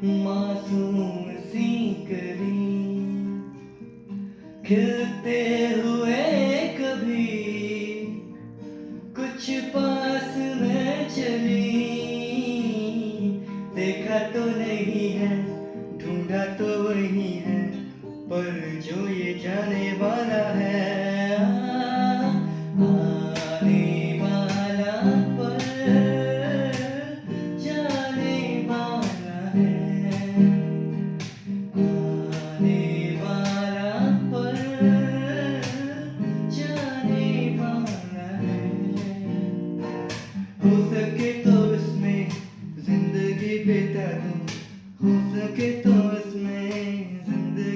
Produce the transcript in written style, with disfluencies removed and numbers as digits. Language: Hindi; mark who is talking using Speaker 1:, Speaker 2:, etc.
Speaker 1: मासूम सी कली खिलते हुए कभी कुछ पास में चली। देखा तो नहीं है, ढूंढा तो वही है, पर जो ये जाने वाला है, आने वाला पर जाने वाला है, आने वाला पर जाने वाला है। हो सके तो इसमें जिंदगी बिता दूं, हो सके तो इसमें जिंदगी